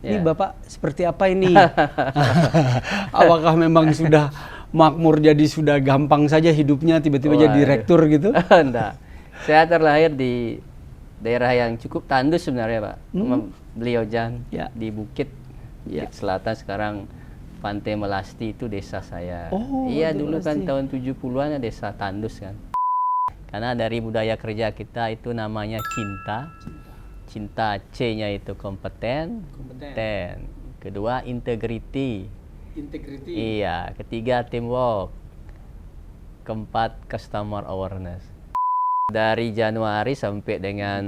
ini Bapak seperti apa ini? Apakah memang sudah makmur, jadi sudah gampang saja hidupnya, tiba-tiba jadi direktur gitu? Enggak. Saya terlahir di daerah yang cukup tandus sebenarnya, Pak. Beliau di Bukit Selatan, sekarang Pantai Melasti itu desa saya. Iya, dulu kan tahun 70-an desa tandus kan. Karena dari budaya kerja kita itu namanya cinta. Cinta, C-nya itu kompeten. Kedua integrity. Iya, ketiga teamwork. Keempat customer awareness. Dari Januari sampai dengan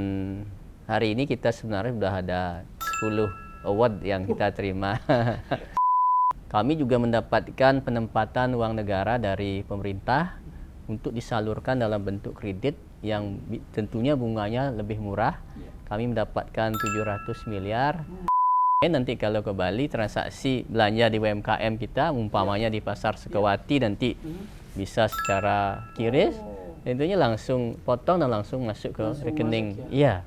hari ini kita sebenarnya sudah ada 10 award yang kita terima. Kami juga mendapatkan penempatan uang negara dari pemerintah untuk disalurkan dalam bentuk kredit yang tentunya bunganya lebih murah. Kami mendapatkan 700 miliar. Nanti kalau ke Bali, transaksi belanja di UMKM kita, umpamanya di Pasar Sukawati, nanti bisa secara QRIS, tentunya langsung potong dan langsung masuk ke rekening. Iya.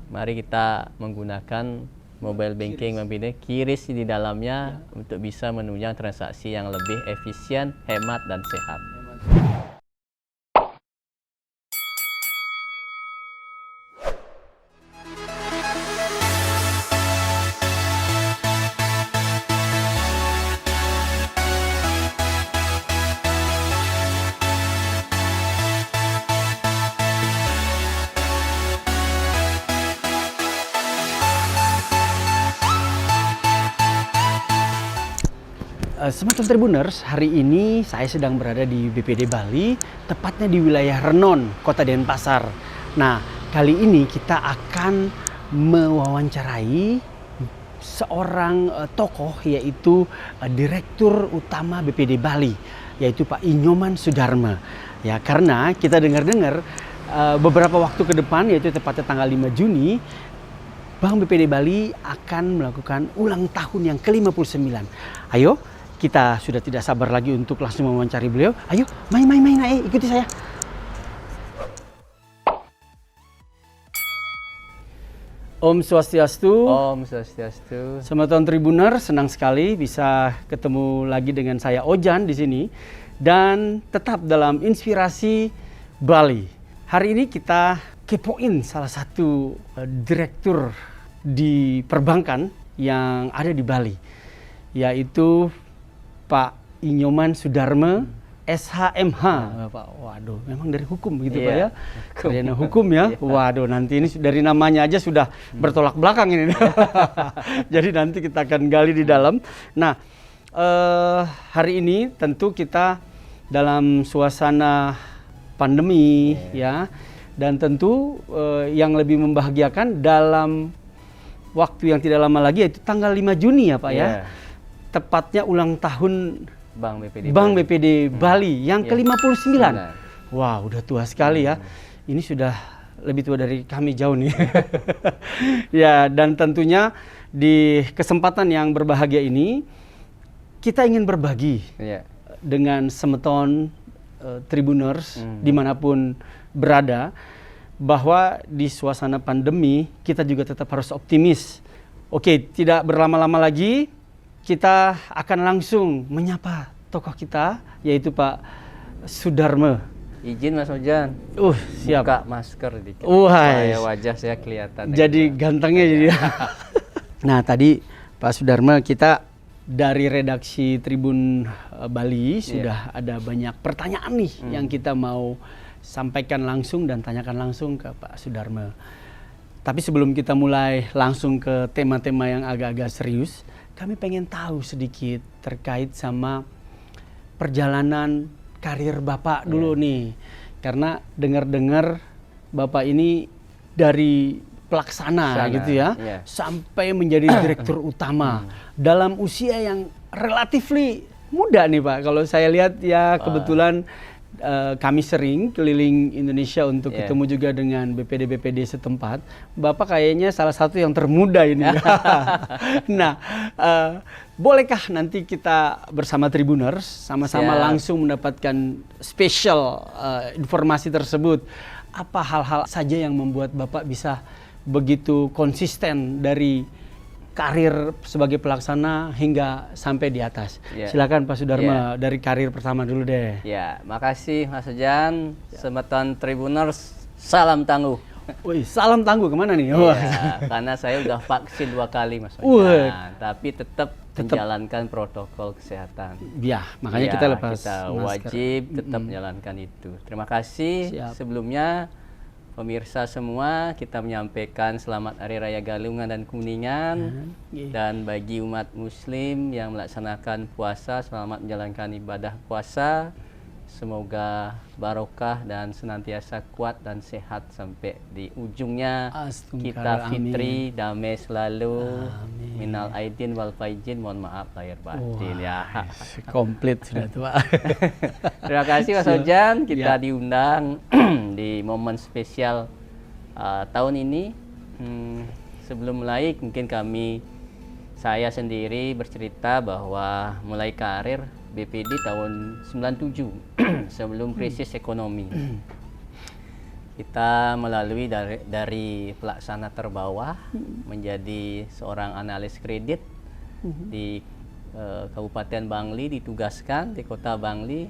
Mari kita menggunakan mobile banking, QRIS di dalamnya untuk bisa menunjang transaksi yang lebih efisien, hemat, dan sehat. Sobat Tribuners, hari ini saya sedang berada di BPD Bali, tepatnya di wilayah Renon, Kota Denpasar. Nah, kali ini kita akan mewawancarai seorang tokoh, yaitu Direktur Utama BPD Bali, yaitu Pak Inyoman Soedarme. Ya, karena kita dengar-dengar beberapa waktu ke depan, yaitu tepatnya tanggal 5 Juni, Bank BPD Bali akan melakukan ulang tahun yang ke-59. Ayo, kita sudah tidak sabar lagi untuk langsung mewawancari beliau. Ayo, main, ikuti saya. Om Swastiastu. Om Swastiastu. Sobat Tribuner, senang sekali bisa ketemu lagi dengan saya Ojan di sini dan tetap dalam Inspirasi Bali. Hari ini kita kepoin salah satu direktur di perbankan yang ada di Bali, yaitu Pak Inyoman Soedarme, SHMH. Pak, waduh, memang dari hukum begitu Pak ya? Sarjana hukum ya? Waduh, nanti ini dari namanya aja sudah bertolak belakang ini. Jadi nanti kita akan gali di dalam. Nah, hari ini tentu kita dalam suasana pandemi ya, dan tentu yang lebih membahagiakan dalam waktu yang tidak lama lagi, yaitu tanggal 5 Juni ya Pak ya. Tepatnya ulang tahun Bank BPD Bali yang ke-59. Wah, udah tua sekali ya. Ini sudah lebih tua dari kami jauh nih. Ya, dan tentunya di kesempatan yang berbahagia ini kita ingin berbagi dengan semeton Tribuners dimanapun berada, bahwa di suasana pandemi kita juga tetap harus optimis. Oke, tidak berlama-lama lagi, kita akan langsung menyapa tokoh kita, yaitu Pak Soedarme. Izin Mas Ojan. Siap. Buka masker dikit. Supaya wajah saya kelihatan. Jadi gantengnya jadi. Nah, tadi Pak Soedarme, kita dari redaksi Tribun Bali sudah ada banyak pertanyaan nih yang kita mau sampaikan langsung dan tanyakan langsung ke Pak Soedarme. Tapi sebelum kita mulai langsung ke tema-tema yang agak-agak serius, kami pengen tahu sedikit terkait sama perjalanan karir Bapak dulu nih. Karena dengar-dengar Bapak ini dari pelaksana gitu ya, sampai menjadi direktur utama dalam usia yang relatifly muda nih Pak. Kalau saya lihat ya, kebetulan kami sering keliling Indonesia untuk ketemu juga dengan BPD-BPD setempat. Bapak kayaknya salah satu yang termuda ini. Nah, bolehkah nanti kita bersama Tribuners sama-sama langsung mendapatkan spesial informasi tersebut? Apa hal-hal saja yang membuat Bapak bisa begitu konsisten dari karir sebagai pelaksana hingga sampai di atas. Silakan Pak Sudarma dari karir pertama dulu deh. Ya, makasih Mas Ojan. Semeton Tribuners, salam tangguh. Wih, salam tangguh kemana nih? Karena saya udah vaksin 2 kali Mas Ojan, tapi tetap menjalankan protokol kesehatan. Ya, makanya kita lepas kita wajib tetap menjalankan itu. Terima kasih. Sebelumnya pemirsa semua, kita menyampaikan selamat Hari Raya Galungan dan Kuningan. Dan bagi umat muslim yang melaksanakan puasa, selamat menjalankan ibadah puasa. Semoga barokah dan senantiasa kuat dan sehat sampai di ujungnya. Kita fitri, damai selalu. Minal aidin wal faizin, mohon maaf lahir batin. Ya. Komplit sudah tuh Pak. Terima kasih Mas Ojan, kita diundang di momen spesial tahun ini. Sebelum mulai mungkin saya sendiri bercerita bahwa mulai karir BPD tahun 97 sebelum krisis ekonomi. Kita melalui dari pelaksana terbawah menjadi seorang analis kredit di Kabupaten Bangli, ditugaskan di Kota Bangli,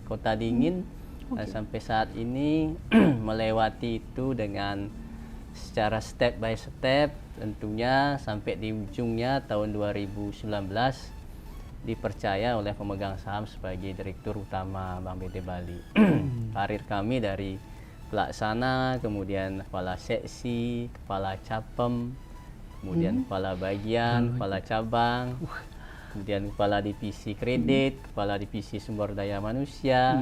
kota dingin. Dan sampai saat ini melewati itu dengan secara step by step, tentunya sampai di ujungnya tahun 2019 dipercaya oleh pemegang saham sebagai Direktur Utama Bank BD Bali. Karir kami dari pelaksana, kemudian kepala seksi, kepala capem, kemudian kepala bagian, kepala cabang, kemudian kepala divisi kredit, kepala divisi sumber daya manusia,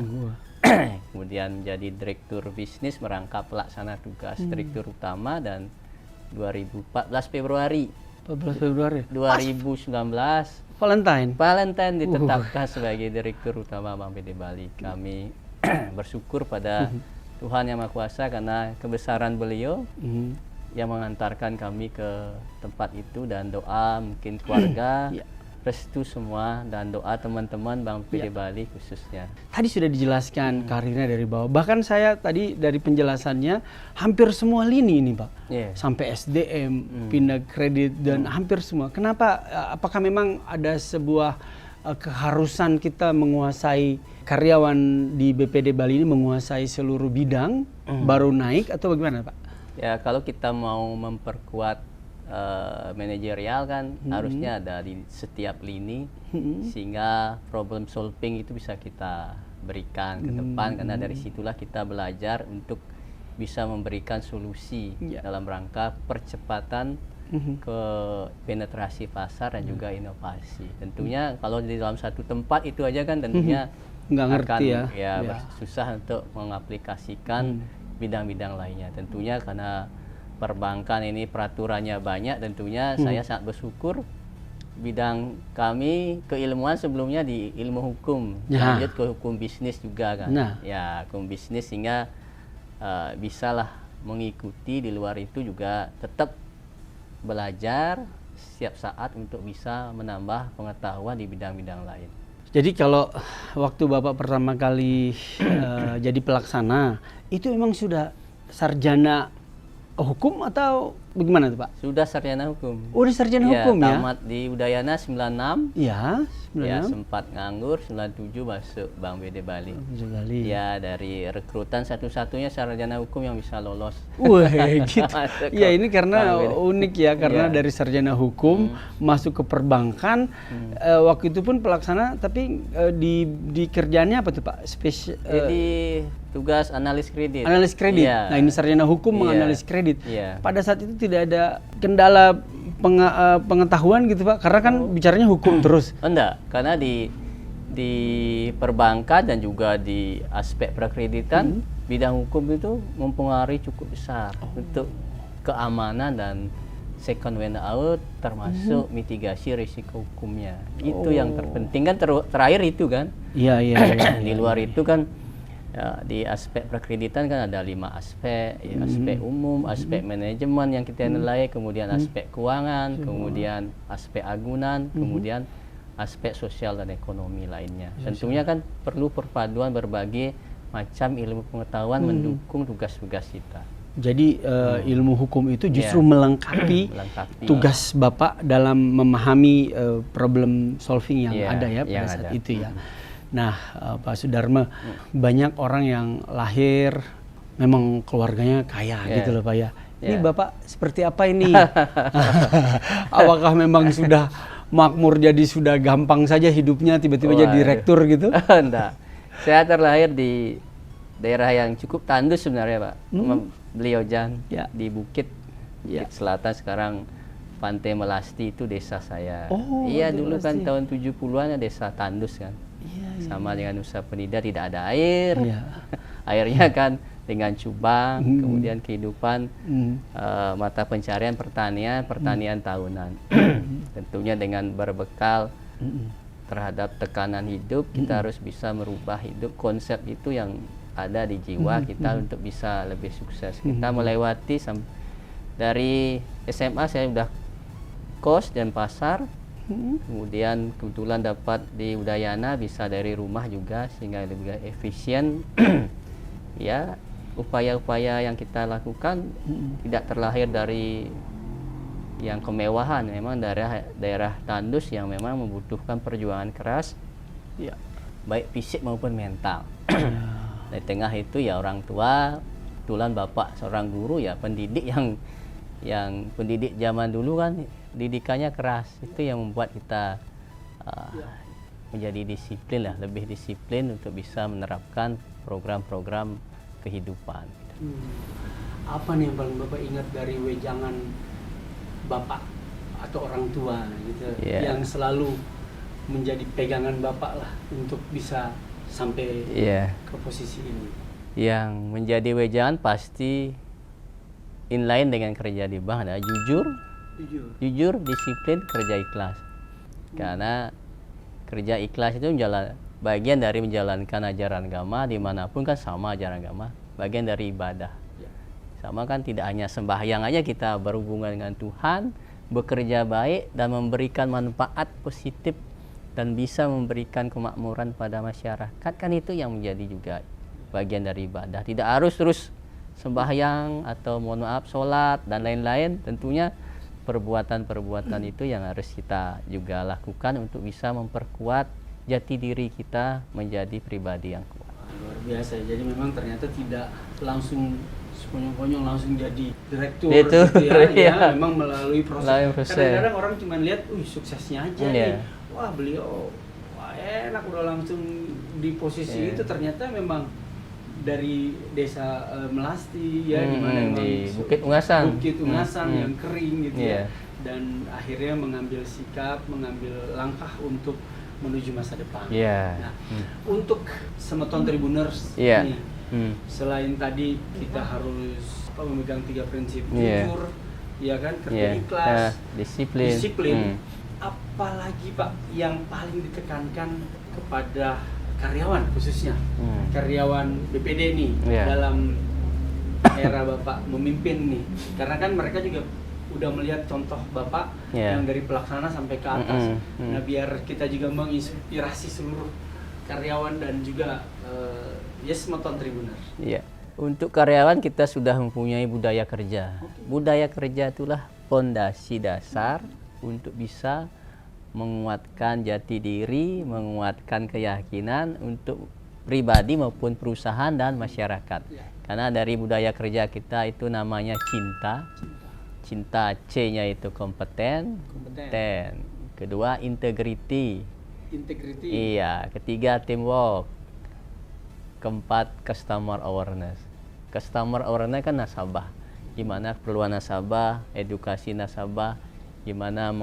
kemudian menjadi Direktur Bisnis merangkap pelaksana tugas Direktur Utama, dan 14 Februari 2019 Valentine ditetapkan sebagai Direktur Utama Bank BD Bali. Kami bersyukur pada Tuhan Yang Maha Kuasa karena kebesaran beliau yang mengantarkan kami ke tempat itu, dan doa mungkin keluarga, restu semua, dan doa teman-teman Bank BD Bali khususnya. Tadi sudah dijelaskan karirnya dari bawah. Bahkan saya tadi dari penjelasannya hampir semua lini ini Pak. Sampai SDM, pindah kredit, dan hampir semua. Kenapa? Apakah memang ada sebuah keharusan kita menguasai, karyawan di BPD Bali ini menguasai seluruh bidang baru naik, atau bagaimana Pak? Ya, kalau kita mau memperkuat manajerial kan harusnya ada di setiap lini, sehingga problem solving itu bisa kita berikan ke depan, karena dari situlah kita belajar untuk bisa memberikan solusi dalam rangka percepatan ke penetrasi pasar dan juga inovasi. Tentunya kalau di dalam satu tempat itu aja kan tentunya nggak ngerti susah untuk mengaplikasikan bidang-bidang lainnya. Tentunya karena perbankan ini peraturannya banyak, tentunya saya sangat bersyukur bidang kami keilmuan sebelumnya di ilmu hukum, lanjut ke hukum bisnis juga kan. Ya, hukum bisnis, sehingga bisalah mengikuti di luar itu, juga tetap belajar setiap saat untuk bisa menambah pengetahuan di bidang-bidang lain. Jadi kalau waktu Bapak pertama kali jadi pelaksana, itu memang sudah sarjana hukum atau bagaimana tuh Pak? Sudah sarjana hukum. Udah sarjana hukum ya? Tamat di Udayana 96. Iya, 96. Ya, sempat nganggur, 97 masuk Bank BD Bali. Ya, dari rekrutan satu-satunya sarjana hukum yang bisa lolos. Wah, gitu. Ya, ini karena unik ya, karena dari sarjana hukum masuk ke perbankan. Waktu itu pun pelaksana, tapi di kerjaannya apa tuh Pak? Jadi tugas analis kredit. Analis kredit. Nah, ini sarjana hukum menganalisis kredit. Pada saat itu tidak ada kendala pengetahuan gitu Pak, karena kan bicaranya hukum terus. Enggak, karena di perbankan dan juga di aspek perkreditan, bidang hukum itu mempengaruhi cukup besar untuk keamanan dan second when out, termasuk mitigasi risiko hukumnya. Itu yang terpenting kan, terakhir itu kan. Iya. Di luar itu kan ya, di aspek perkreditan kan ada 5 aspek, ya, aspek umum, aspek manajemen yang kita nilai, kemudian aspek keuangan, kemudian aspek agunan, kemudian aspek sosial dan ekonomi lainnya. Tentunya kan perlu perpaduan berbagai macam ilmu pengetahuan mendukung tugas-tugas kita. Jadi ilmu hukum itu justru melengkapi melengkapi tugas Bapak dalam memahami problem solving yang ada ya pada yang saat ada. itu ya. Nah, Pak Sudarma, banyak orang yang lahir memang keluarganya kaya gitu loh Pak ya. Ini Bapak seperti apa ini? Apakah memang sudah makmur, jadi sudah gampang saja hidupnya tiba-tiba jadi direktur gitu? Enggak. Saya terlahir di daerah yang cukup tandus sebenarnya Pak. Beliau Jan di Bukit Selatan, sekarang Pantai Melasti itu desa saya. Iya dulu kan tahun 70-an desa tandus kan. Sama dengan Nusa Penida, tidak ada air. Airnya kan dengan cubang, kemudian kehidupan mata pencarian pertanian tahunan. Tentunya dengan berbekal terhadap tekanan hidup, kita harus bisa merubah hidup. Konsep itu yang ada di jiwa kita untuk bisa lebih sukses. Kita melewati dari SMA saya sudah kos dan pasar, kemudian kebetulan dapat di Udayana, bisa dari rumah juga sehingga lebih efisien. Ya, upaya-upaya yang kita lakukan tidak terlahir dari yang kemewahan, memang daerah tandus yang memang membutuhkan perjuangan keras, baik fisik maupun mental. Di tengah itu ya orang tua, kebetulan bapak seorang guru ya, pendidik yang pendidik zaman dulu kan didikannya keras, itu yang membuat kita menjadi disiplin lah, lebih disiplin untuk bisa menerapkan program-program kehidupan. Apa nih yang paling Bapak ingat dari wejangan Bapak atau orang tua gitu, yang selalu menjadi pegangan Bapak lah untuk bisa sampai ke posisi ini? Yang menjadi wejangan pasti inline dengan kerja di bank, ada jujur, disiplin, kerja ikhlas. Karena kerja ikhlas itu bagian dari menjalankan ajaran agama, dimanapun kan sama ajaran agama, bagian dari ibadah. Sama kan, tidak hanya sembahyang aja kita berhubungan dengan Tuhan, bekerja baik dan memberikan manfaat positif dan bisa memberikan kemakmuran pada masyarakat, kan itu yang menjadi juga bagian dari ibadah. Tidak harus terus sembahyang atau mohon maaf sholat dan lain-lain. Tentunya perbuatan-perbuatan itu yang harus kita juga lakukan untuk bisa memperkuat jati diri kita menjadi pribadi yang kuat. Luar biasa, jadi memang ternyata tidak langsung sekonyong-konyong langsung jadi direktur gitu ya, memang melalui proses. Kadang-kadang orang cuma lihat, suksesnya aja nih, wah beliau enak udah langsung di posisi itu. Ternyata memang dari desa Melasti ya, di mana di Bukit Ungasan yang kering gitu ya, dan akhirnya mengambil sikap, mengambil langkah untuk menuju masa depan. Nah, untuk Semeton Tribuners ini, selain tadi kita harus memegang 3 prinsip, jujur, ya kan, kerja ikhlas, disiplin. Apalagi Pak yang paling ditekankan kepada karyawan, khususnya karyawan BPD nih dalam era Bapak memimpin nih, karena kan mereka juga udah melihat contoh Bapak yang dari pelaksana sampai ke atas. Nah, biar kita juga menginspirasi seluruh karyawan dan juga Semeton Tribuners. Untuk karyawan kita sudah mempunyai budaya kerja. Budaya kerja itulah fondasi dasar untuk bisa menguatkan jati diri, menguatkan keyakinan untuk pribadi maupun perusahaan dan masyarakat. Karena dari budaya kerja kita itu namanya cinta, C-nya itu kompeten. Kedua integrity. Iya, ketiga teamwork. Keempat customer awareness. Customer awareness kan nasabah. Gimana keperluan nasabah, edukasi nasabah, gimana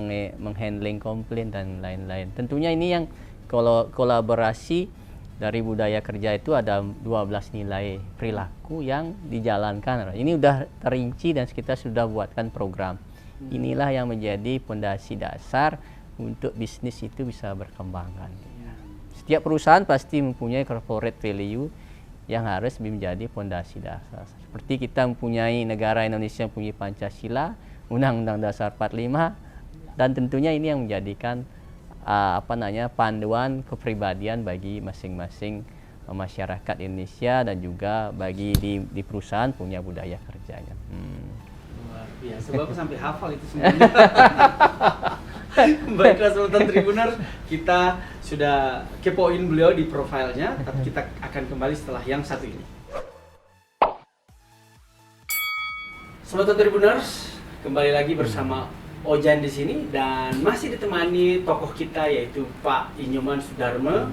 menghandling komplain dan lain-lain. Tentunya ini yang kalau kolaborasi dari budaya kerja itu ada 12 nilai perilaku yang dijalankan. Ini udah terinci dan kita sudah buatkan program. Inilah yang menjadi fondasi dasar untuk bisnis itu bisa berkembangkan. Setiap perusahaan pasti mempunyai corporate value yang harus menjadi fondasi dasar. Seperti kita mempunyai negara Indonesia mempunyai Pancasila, Undang-Undang Dasar 45, dan tentunya ini yang menjadikan panduan kepribadian bagi masing-masing masyarakat Indonesia dan juga bagi di perusahaan punya budaya kerjanya. Luar biasa, Bapak sampai hafal itu semuanya. Baiklah Sobat Tribuners, kita sudah kepoin beliau di profilnya, tapi kita akan kembali setelah yang satu ini. Sobat Tribuners, kembali lagi bersama Ojan di sini dan masih ditemani tokoh kita yaitu Pak Inyoman Sudarma,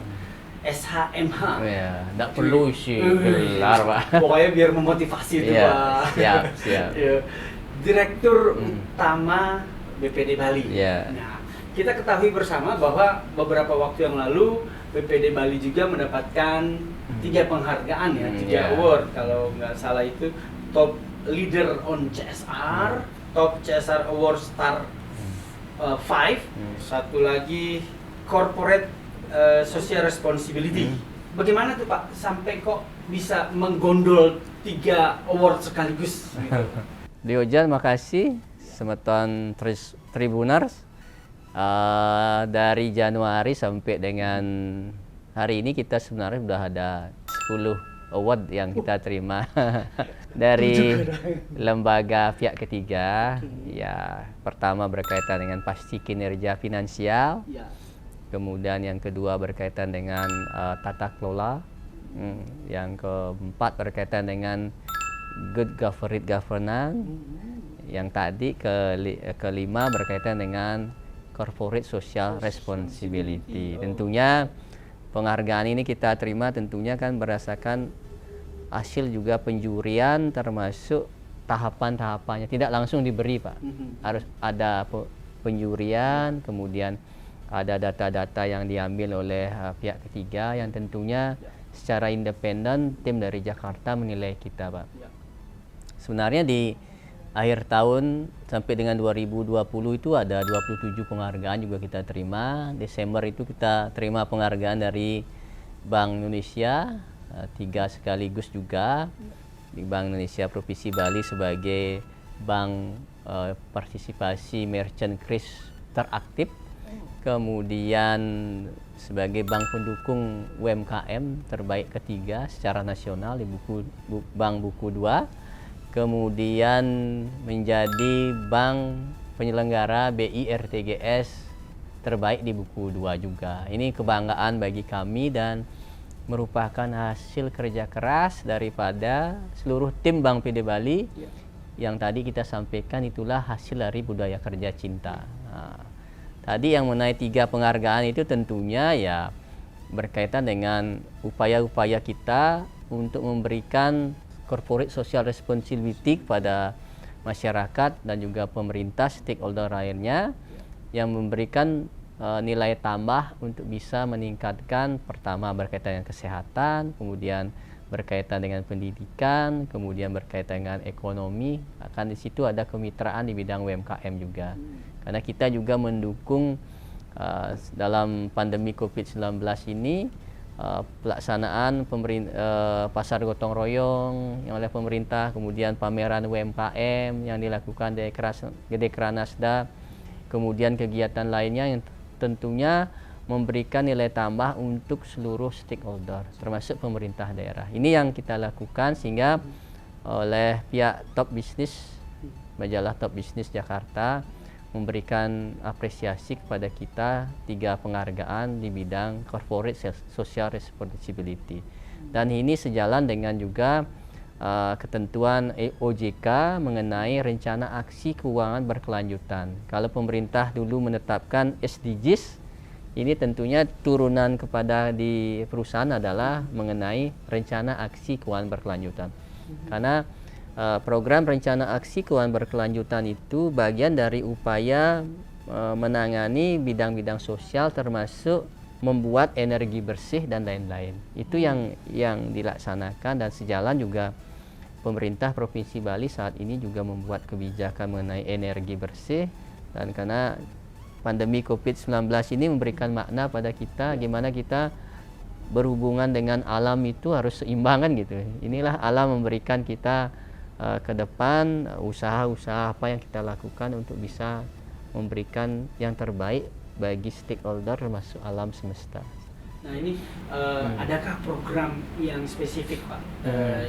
SHMH. Ya, tidak perlu sih gelar, Pak. Pokoknya biar memotivasi itu, Pak. Siap. Ya. Direktur Utama BPD Bali. Ya. Nah, kita ketahui bersama bahwa beberapa waktu yang lalu BPD Bali juga mendapatkan 3 penghargaan ya, 3 award kalau nggak salah itu Top Leader on CSR, Top CSR Award Star 5, satu lagi Corporate Social Responsibility. Bagaimana tuh Pak sampai kok bisa menggondol 3 award sekaligus gitu? Di Ojan, makasih semeton Tribuners. Dari Januari sampai dengan hari ini kita sebenarnya sudah ada 10 award yang kita terima dari lembaga pihak ketiga. Ya, pertama berkaitan dengan pasti kinerja finansial. Kemudian yang kedua berkaitan dengan tata kelola. Yang keempat berkaitan dengan good corporate governance. Yang tadi kelima berkaitan dengan corporate social responsibility. Tentunya penghargaan ini kita terima tentunya kan berdasarkan hasil juga penjurian termasuk tahapan-tahapannya. Tidak langsung diberi, Pak. Harus ada penjurian, kemudian ada data-data yang diambil oleh pihak ketiga yang tentunya secara independen tim dari Jakarta menilai kita, Pak. Sebenarnya di akhir tahun sampai dengan 2020 itu ada 27 penghargaan juga kita terima. Desember itu kita terima penghargaan dari Bank Indonesia, 3 sekaligus juga. Di Bank Indonesia Provinsi Bali sebagai bank partisipasi merchant kris teraktif. Kemudian sebagai bank pendukung UMKM terbaik ketiga secara nasional di Bank Buku 2. Kemudian menjadi bank penyelenggara BI RTGS terbaik di Buku 2 juga. Ini kebanggaan bagi kami dan merupakan hasil kerja keras daripada seluruh tim Bank PD Bali. Yang tadi kita sampaikan itulah hasil dari budaya kerja cinta. Tadi yang mengenai 3 penghargaan itu tentunya ya berkaitan dengan upaya-upaya kita untuk memberikan corporate social responsibility kepada masyarakat dan juga pemerintah stakeholder lainnya yang memberikan nilai tambah untuk bisa meningkatkan pertama berkaitan dengan kesehatan, kemudian berkaitan dengan pendidikan, kemudian berkaitan dengan ekonomi. Akan di situ ada kemitraan di bidang UMKM juga. Karena kita juga mendukung dalam pandemi COVID-19 ini pelaksanaan pasar gotong royong yang oleh pemerintah, kemudian pameran UMKM yang dilakukan di Dekranasda, kemudian kegiatan lainnya yang tentunya memberikan nilai tambah untuk seluruh stakeholder termasuk pemerintah daerah. Ini yang kita lakukan sehingga oleh pihak Top Business, majalah Top Business Jakarta memberikan apresiasi kepada kita 3 penghargaan di bidang corporate social responsibility. Dan ini sejalan dengan juga ketentuan OJK mengenai rencana aksi keuangan berkelanjutan. Kalau pemerintah dulu menetapkan SDGs, ini tentunya turunan kepada di perusahaan adalah mengenai rencana aksi keuangan berkelanjutan. Karena program rencana aksi keuangan berkelanjutan itu bagian dari upaya menangani bidang-bidang sosial termasuk membuat energi bersih dan lain-lain. Itu yang dilaksanakan dan sejalan juga pemerintah Provinsi Bali saat ini juga membuat kebijakan mengenai energi bersih dan karena pandemi COVID-19 ini memberikan makna pada kita gimana kita berhubungan dengan alam itu harus seimbangan gitu. Inilah alam memberikan kita ke depan usaha-usaha apa yang kita lakukan untuk bisa memberikan yang terbaik bagi stakeholder termasuk alam semesta. Nah ini adakah program yang spesifik Pak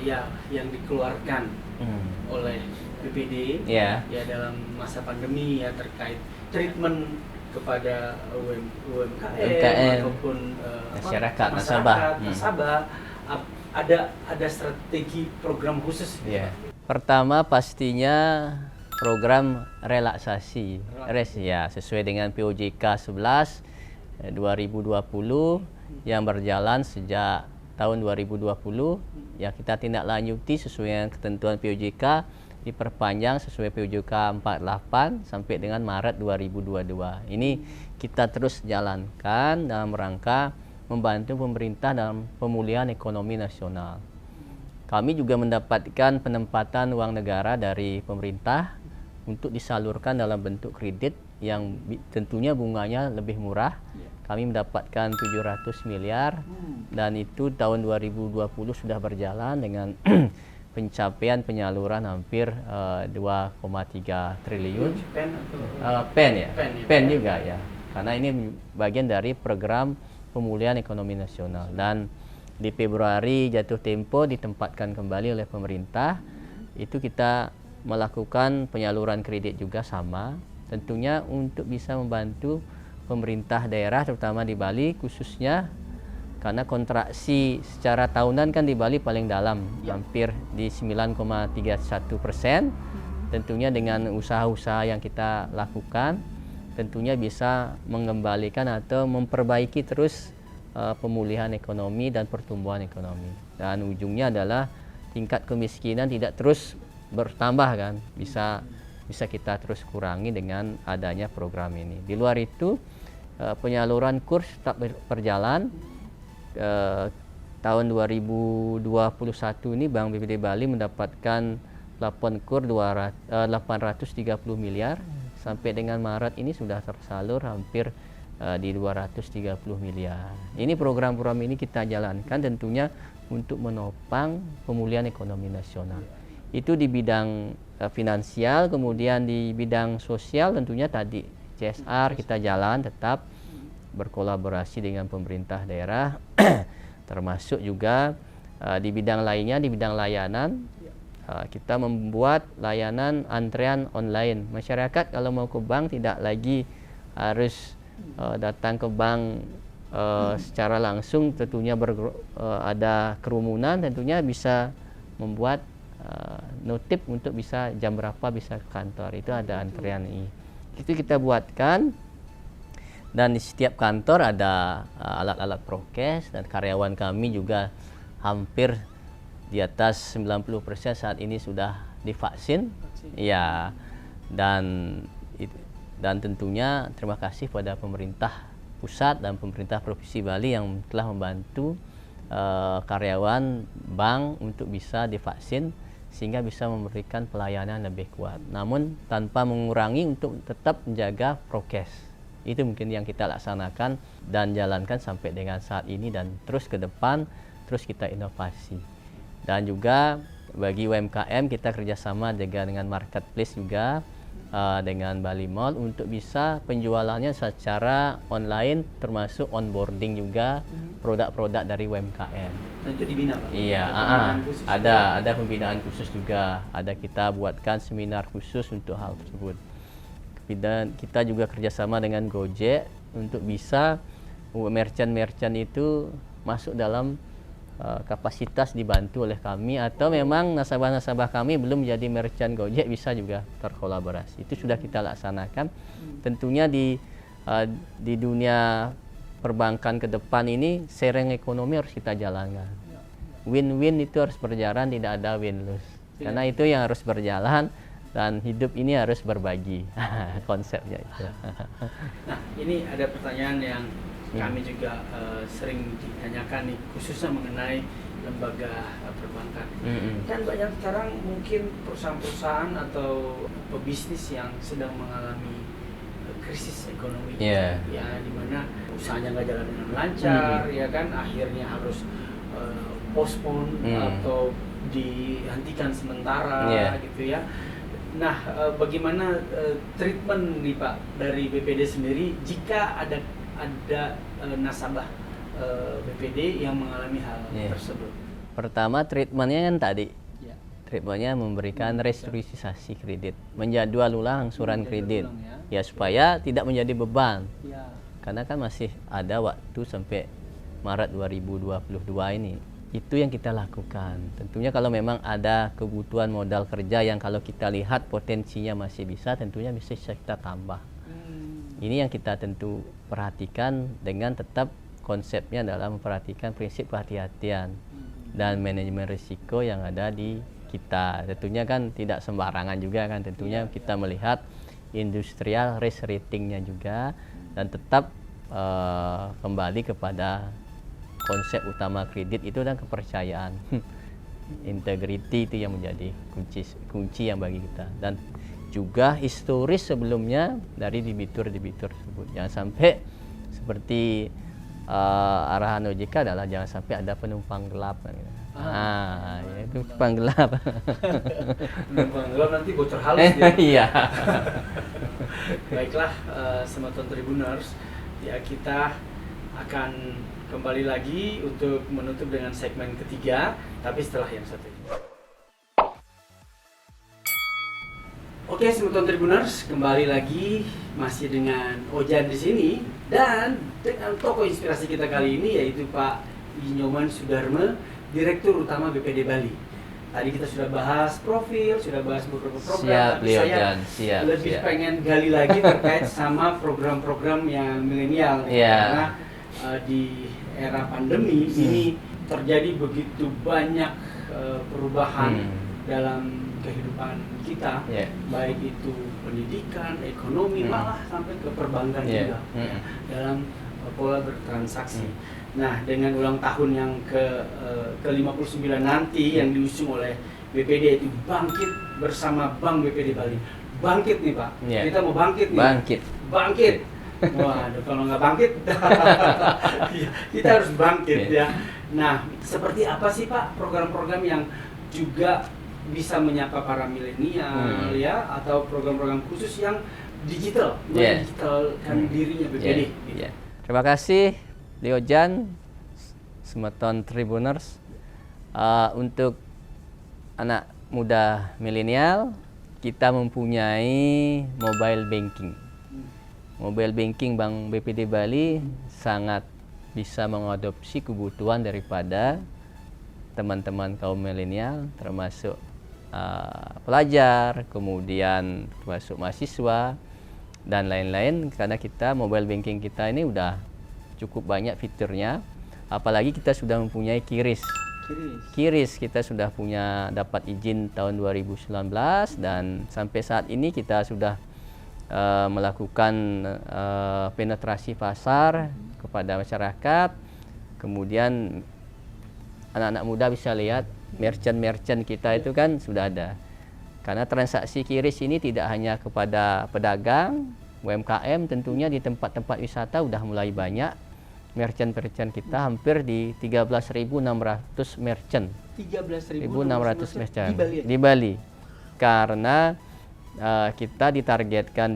ya yang dikeluarkan oleh BPD ya dalam masa pandemi ya terkait treatment kepada UMKM ataupun masyarakat nasabah ada strategi program khusus? Pertama pastinya program relaksasi ya sesuai dengan POJK 11 2020 yang berjalan sejak tahun 2020 ya kita tindak lanjuti sesuai dengan ketentuan POJK diperpanjang sesuai POJK 48 sampai dengan Maret 2022. Ini kita terus jalankan dalam rangka membantu pemerintah dalam pemulihan ekonomi nasional. Kami juga mendapatkan penempatan uang negara dari pemerintah untuk disalurkan dalam bentuk kredit yang tentunya bunganya lebih murah. Kami mendapatkan 700 miliar dan itu tahun 2020 sudah berjalan dengan pencapaian penyaluran hampir 2,3 triliun. Pen juga ya. Karena ini bagian dari program pemulihan ekonomi nasional dan di Februari jatuh tempo ditempatkan kembali oleh pemerintah. Itu kita melakukan penyaluran kredit juga sama, tentunya untuk bisa membantu pemerintah daerah terutama di Bali khususnya karena kontraksi secara tahunan kan di Bali paling dalam hampir di 9,31%. Tentunya dengan usaha-usaha yang kita lakukan tentunya bisa mengembalikan atau memperbaiki terus pemulihan ekonomi dan pertumbuhan ekonomi dan ujungnya adalah tingkat kemiskinan tidak terus bertambah kan, bisa kita terus kurangi dengan adanya program ini. Di luar itu penyaluran kurs tetap berjalan. Tahun 2021 ini Bank BPD Bali mendapatkan plafon kur 830 miliar sampai dengan Maret ini sudah tersalur hampir di 230 miliar. Ini program-program ini kita jalankan tentunya untuk menopang pemulihan ekonomi nasional. Itu di bidang finansial, kemudian di bidang sosial tentunya tadi CSR kita jalan tetap berkolaborasi dengan pemerintah daerah termasuk juga di bidang lainnya, di bidang layanan kita membuat layanan antrean online. Masyarakat kalau mau ke bank tidak lagi harus datang ke bank secara langsung, tentunya ada kerumunan, tentunya bisa membuat notif untuk bisa jam berapa bisa ke kantor. Itu ada antrean ini. Itu kita buatkan dan di setiap kantor ada alat-alat prokes dan karyawan kami juga hampir di atas 90% saat ini sudah divaksin. Ya. Dan tentunya terima kasih pada pemerintah pusat dan pemerintah Provinsi Bali yang telah membantu karyawan bank untuk bisa divaksin sehingga bisa memberikan pelayanan lebih kuat. Namun tanpa mengurangi untuk tetap menjaga prokes. Itu mungkin yang kita laksanakan dan jalankan sampai dengan saat ini dan terus ke depan terus kita inovasi. Dan juga bagi UMKM kita kerjasama dengan marketplace juga dengan Bali Mall untuk bisa penjualannya secara online termasuk onboarding juga produk-produk dari UMKM. Dan itu dibina Pak? Iya, ada pembinaan khusus juga. Ada kita buatkan seminar khusus untuk hal tersebut. Dan kita juga kerjasama dengan Gojek untuk bisa merchant-merchant itu masuk dalam kapasitas dibantu oleh kami atau memang nasabah-nasabah kami belum menjadi merchant Gojek bisa juga terkolaborasi. Itu sudah kita laksanakan. Tentunya di dunia perbankan ke depan ini sharing ekonomi harus kita jalankan. Win-win itu harus berjalan, tidak ada win-lose. Karena itu yang harus berjalan dan hidup ini harus berbagi. Konsepnya itu. Nah, ini ada pertanyaan yang kami juga sering ditanyakan nih, khususnya mengenai lembaga perbankan. Kan banyak sekarang mungkin perusahaan-perusahaan atau pebisnis yang sedang mengalami krisis ekonomi, ya di mana usahanya nggak jalan dengan lancar, ya kan, akhirnya harus postpone atau dihentikan sementara, gitu ya. Nah, bagaimana treatment nih Pak dari BPD sendiri jika ada nasabah BPD yang mengalami hal tersebut? Pertama, treatmentnya kan tadi. Ya. Treatmentnya memberikan restrukturisasi kredit, menjadwal ulang angsuran kredit, ya supaya tidak menjadi beban. Ya. Karena kan masih ada waktu sampai Maret 2022 ini. Itu yang kita lakukan. Tentunya kalau memang ada kebutuhan modal kerja yang kalau kita lihat potensinya masih bisa, tentunya bisa kita tambah. Ini yang kita tentu perhatikan dengan tetap konsepnya adalah memperhatikan prinsip kehati-hatian dan manajemen risiko yang ada di kita. Tentunya kan tidak sembarangan juga kan, tentunya kita melihat industrial risk ratingnya juga dan tetap kembali kepada konsep utama kredit itu dan kepercayaan. Integrity itu yang menjadi kunci yang bagi kita, dan juga historis sebelumnya dari debitur tersebut. Jangan sampai seperti arahan OJK adalah jangan sampai ada penumpang gelap. Itu penumpang gelap. Penumpang gelap nanti bocor halus dia. Iya. Baiklah, Semeton Tribuners, ya kita akan kembali lagi untuk menutup dengan segmen ketiga, tapi setelah yang satu ini. Oke, Semeton Tribuners, kembali lagi masih dengan Ojan di sini dan dengan tokoh inspirasi kita kali ini yaitu Pak Nyoman Sudarma, Direktur Utama BPD Bali. Tadi kita sudah bahas profil, sudah bahas beberapa program, tapi saya lebih pengen gali lagi terkait sama program-program yang milenial, karena di era pandemi ini terjadi begitu banyak perubahan dalam kehidupan kita, baik itu pendidikan, ekonomi, malah sampai ke perbankan juga, dalam pola bertransaksi. Nah, dengan ulang tahun yang ke-59 nanti yang diusung oleh BPD itu Bangkit Bersama Bank BPD Bali. Bangkit nih Pak, kita mau bangkit nih. Bangkit. Waduh, kalau nggak bangkit, kita harus bangkit ya. Nah, seperti apa sih Pak program-program yang juga bisa menyapa para milenial ya, atau program-program khusus yang digital, digitalkan dirinya BPD? Terima kasih Leo Jan, Semeton Tribuners. Untuk anak muda milenial, kita mempunyai mobile banking. Mobile banking Bank BPD Bali sangat bisa mengadopsi kebutuhan daripada teman-teman kaum milenial, termasuk pelajar, kemudian termasuk mahasiswa dan lain-lain, karena kita mobile banking kita ini udah cukup banyak fiturnya, apalagi kita sudah mempunyai QRIS kita sudah dapat izin tahun 2019 dan sampai saat ini kita sudah melakukan penetrasi pasar kepada masyarakat. Kemudian anak-anak muda bisa lihat merchant kita itu kan sudah ada, karena transaksi QRIS ini tidak hanya kepada pedagang UMKM, tentunya di tempat-tempat wisata udah mulai banyak merchant kita, hampir di 13.600 merchant. 13.600 merchant di Bali. Karena kita ditargetkan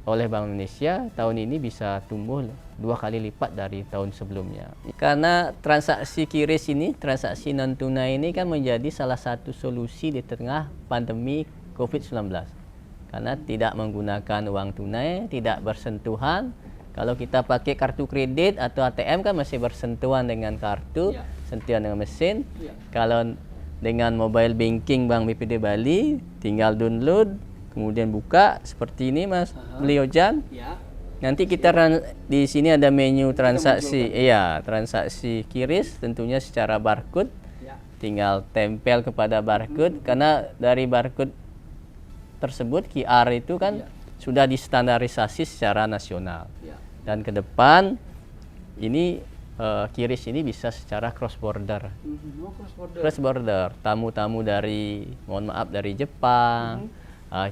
oleh Bank Indonesia tahun ini bisa tumbuh 2 kali lipat dari tahun sebelumnya. Karena transaksi QRIS ini, transaksi non tunai ini kan menjadi salah satu solusi di tengah pandemi COVID-19. Karena tidak menggunakan uang tunai, tidak bersentuhan. Kalau kita pakai kartu kredit atau ATM kan masih bersentuhan dengan kartu, sentuhan dengan mesin. Kalau dengan mobile banking Bank BPD Bali, tinggal download, kemudian buka seperti ini Mas Leo Jan. Nanti kita di sini ada menu transaksi, transaksi QRIS, tentunya secara barcode. Tinggal tempel kepada barcode, karena dari barcode tersebut QR itu kan sudah distandarisasi secara nasional. Dan ke depan ini QRIS ini bisa secara cross border. Cross border, tamu-tamu dari, mohon maaf, dari Jepang,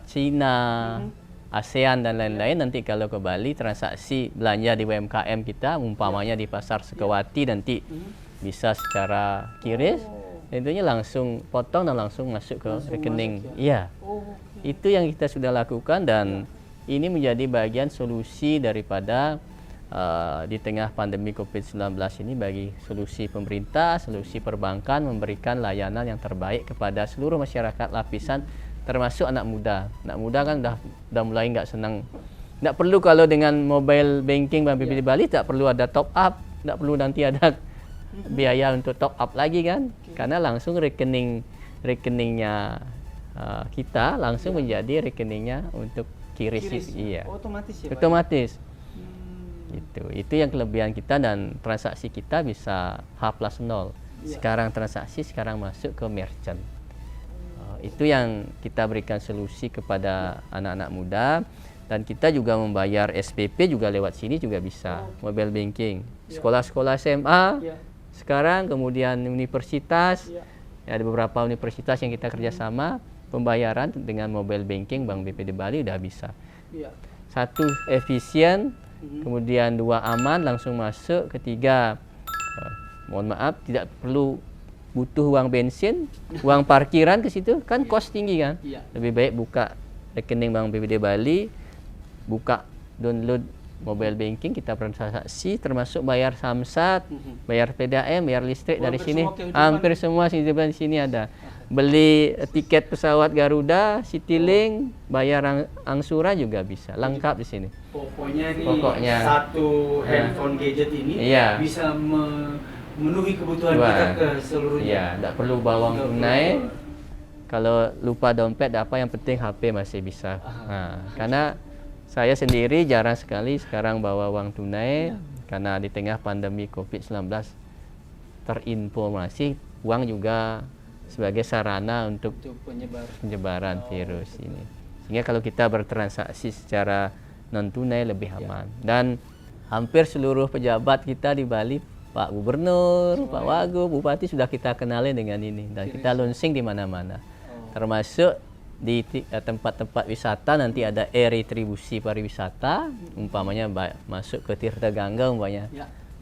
Cina, ASEAN dan lain-lain, nanti kalau ke Bali transaksi belanja di UMKM kita, umpamanya di Pasar Sekewati, nanti bisa secara QRIS, tentunya langsung potong dan langsung masuk ke rekening. Itu yang kita sudah lakukan, dan ini menjadi bagian solusi daripada di tengah pandemi COVID-19 ini bagi solusi pemerintah, solusi perbankan memberikan layanan yang terbaik kepada seluruh masyarakat lapisan termasuk anak muda. Anak muda kan dah mulai nggak senang. Nggak perlu kalau dengan mobile banking Bank BPD Bali tak perlu ada top up, nggak perlu nanti ada biaya untuk top up lagi kan. Karena langsung rekeningnya kita langsung menjadi rekeningnya untuk QRIS. Iya. Otomatis ya, Pak? Otomatis. Itu yang kelebihan kita, dan transaksi kita bisa H+0. Sekarang transaksi sekarang masuk ke merchant. Itu yang kita berikan solusi kepada anak-anak muda, dan kita juga membayar SPP juga lewat sini juga bisa. Mobile banking. Sekolah-sekolah SMA sekarang, kemudian universitas. Ada beberapa universitas yang kita kerjasama, pembayaran dengan mobile banking Bank BPD Bali udah bisa. Satu, efisien. Kemudian 2, aman, langsung masuk. Ketiga, mohon maaf, tidak perlu butuh uang bensin, uang parkiran ke situ, kan kos tinggi kan. Lebih baik buka rekening Bank BPD Bali, buka download mobile banking, kita transaksi, termasuk bayar samsat, bayar PDAM, bayar listrik dari sini. Hampir semua di sini ada. Beli tiket pesawat Garuda, Citylink, bayar angsuran juga bisa, lengkap di sini. Pokoknya satu handphone gadget ini bisa memenuhi kebutuhan kita ke seluruhnya. Iya, tidak perlu bawa uang tunai. Kalau lupa dompet, apa yang penting HP masih bisa. Karena saya sendiri jarang sekali sekarang bawa uang tunai, karena di tengah pandemi COVID-19 terinformasi uang juga sebagai sarana untuk penyebaran virus ini. Sehingga kalau kita bertransaksi secara non tunai lebih aman. Dan hampir seluruh pejabat kita di Bali, Pak Gubernur, Pak Wagub, Bupati sudah kita kenali dengan ini, dan kita launching di mana-mana. Termasuk di tempat-tempat wisata nanti ada e-retribusi pariwisata, umpamanya masuk ke Tirta Gangga umpamanya.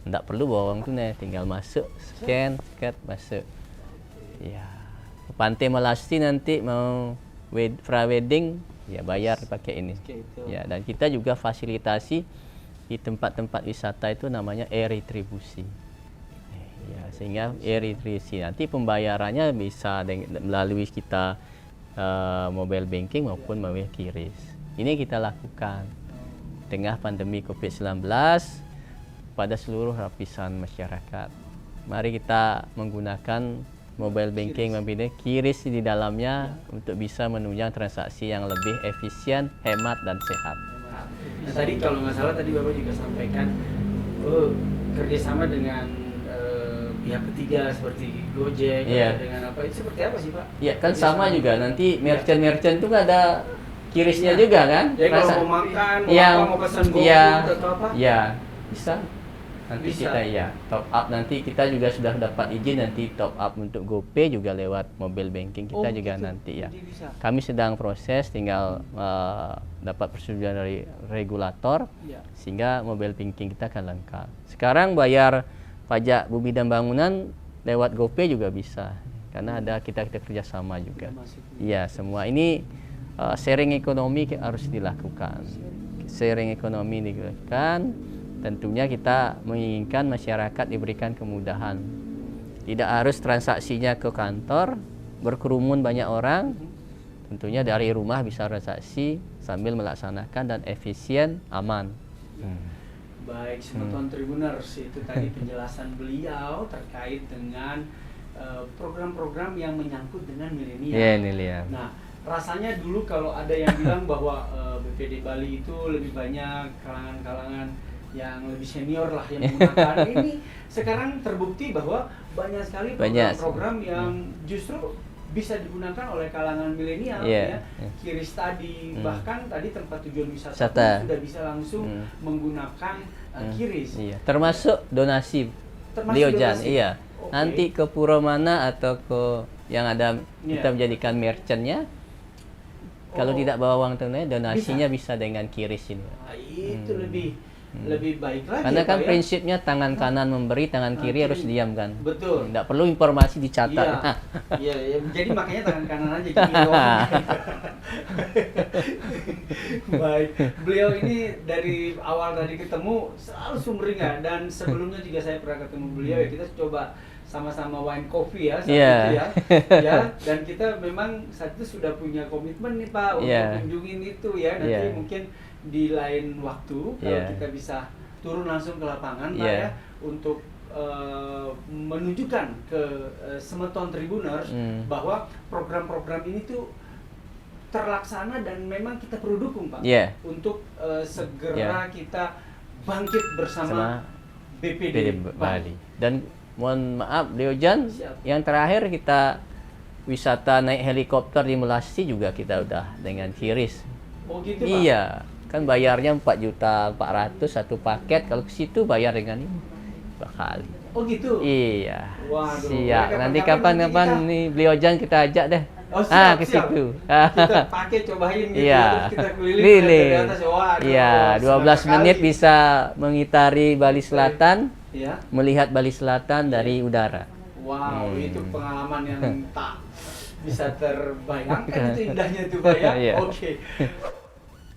Tidak perlu bawa uang tunai, tinggal masuk, scan, masuk. Ya. Pantai Melasti nanti mau pra-wedding, ya bayar pakai ini. Ya, dan kita juga fasilitasi di tempat-tempat wisata itu namanya e-retribusi. Ya, sehingga e-retribusi nanti pembayarannya bisa melalui kita mobile banking maupun melalui QRIS. Ini kita lakukan tengah pandemi COVID-19 pada seluruh lapisan masyarakat. Mari kita menggunakan mobile banking membina QRIS di dalamnya untuk bisa menunjang transaksi yang lebih efisien, hemat, dan sehat. Nah, tadi kalau nggak salah tadi Bapak juga sampaikan kerjasama dengan pihak ketiga seperti Gojek, dengan apa itu seperti apa sih Pak? Iya, kan sama juga nanti merchant itu ada QRIS-nya juga kan? Jadi kalau mau makan, mau pesan GoFood atau apa? Iya, bisa. Nanti bisa. Kita top up, nanti kita juga sudah dapat izin nanti top up untuk GoPay juga lewat mobile banking kita juga nanti ya. Kami sedang proses, tinggal dapat persetujuan dari regulator sehingga mobile banking kita akan lengkap. Sekarang bayar pajak bumi dan bangunan lewat GoPay juga bisa, karena ada kita kerjasama juga. Iya, semua ini sharing ekonomi harus dilakukan. Sharing ekonomi dilakukan. Tentunya kita menginginkan masyarakat diberikan kemudahan. Tidak harus transaksinya ke kantor, berkerumun banyak orang. Tentunya dari rumah bisa transaksi sambil melaksanakan dan efisien, aman. Baik, Sobat Tribuners, itu tadi penjelasan beliau terkait dengan program-program yang menyangkut dengan milenial. Milenial. Nah, rasanya dulu kalau ada yang bilang bahwa BPD Bali itu lebih banyak kalangan-kalangan yang lebih senior lah yang menggunakan ini, sekarang terbukti bahwa banyak sekali program-program yang justru bisa digunakan oleh kalangan milenial QRIS tadi, bahkan tadi tempat tujuan wisata sudah bisa langsung menggunakan QRIS. Termasuk donasi Liojan, nanti ke pura mana atau ke yang ada kita menjadikan merchantnya, kalau tidak bawa uang tunai, donasinya bisa dengan QRIS ini. Itu lebih lebih baik lagi. Karena ya, kan Pak, ya? prinsipnya tangan kanan memberi, tangan kiri harus diam kan. Betul. Nggak perlu informasi dicatat. Iya, iya, iya. Jadi makanya tangan kanan aja gini doang. Baik, beliau ini dari awal tadi ketemu selalu sumringah, dan sebelumnya juga saya pernah ketemu beliau ya, kita coba sama-sama wine coffee ya saat itu ya. Ya, dan kita memang saat itu sudah punya komitmen nih Pak untuk kunjungin itu ya. Nanti mungkin di lain waktu kalau kita bisa turun langsung ke lapangan Pak ya, untuk menunjukkan ke Semeton Tribuners bahwa program-program ini tuh terlaksana dan memang kita perlu dukung Pak untuk segera kita bangkit bersama BPD Bali. Dan mohon maaf Leo Jan, yang terakhir kita wisata naik helikopter di Melasti juga kita udah dengan Kiris. Oh gitu Pak? Iya, kan bayarnya 4.400.000 satu paket, kalau ke situ bayar dengan ini 2 kali. Oh gitu? Iya. Waduh, siap. Nanti kapan-kapan nih Leo Jan kita ajak deh. Oh, siap, ke siap. situ. Kita pakai cobain gitu, Iya. terus kita keliling dari atas. Waduh, Iya, 12 menit bisa mengitari Bali Selatan, ya. melihat Bali Selatan dari udara. Wow, itu pengalaman yang tak bisa terbayangkan itu indahnya itu Pak ya. Iya. Oke.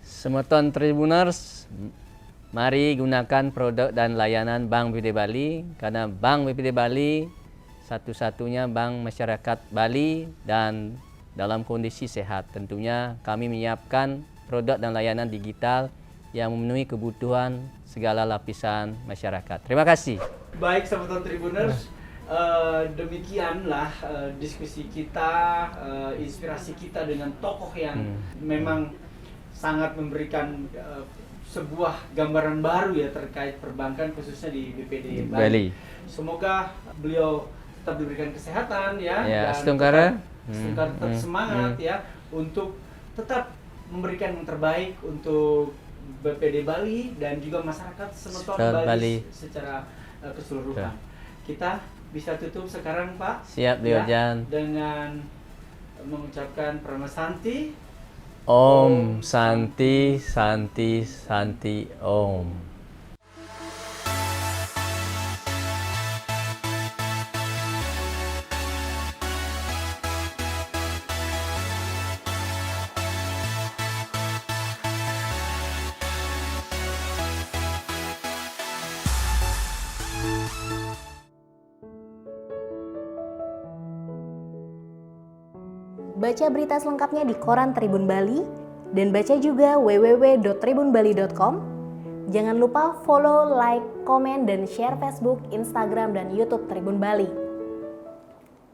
Semeton Tribuners, mari gunakan produk dan layanan Bank BPD Bali, karena Bank BPD Bali satu-satunya bank masyarakat Bali dan dalam kondisi sehat. Tentunya kami menyiapkan produk dan layanan digital yang memenuhi kebutuhan segala lapisan masyarakat. Terima kasih. Baik Semeton Tribuners, demikianlah diskusi kita, inspirasi kita dengan tokoh yang memang sangat memberikan sebuah gambaran baru ya terkait perbankan khususnya di BPD Bali. Semoga beliau tetap diberikan kesehatan ya, dan tetap semangat ya untuk tetap memberikan yang terbaik untuk BPD Bali dan juga masyarakat Semeton Bali secara keseluruhan. Kita bisa tutup sekarang Pak. Siap Leo Jan. Dengan mengucapkan Pranama Santi. Om Santi Santi Santi Om. Baca berita selengkapnya di Koran Tribun Bali dan baca juga www.tribunbali.com. Jangan lupa follow, like, komen, dan share Facebook, Instagram, dan YouTube Tribun Bali.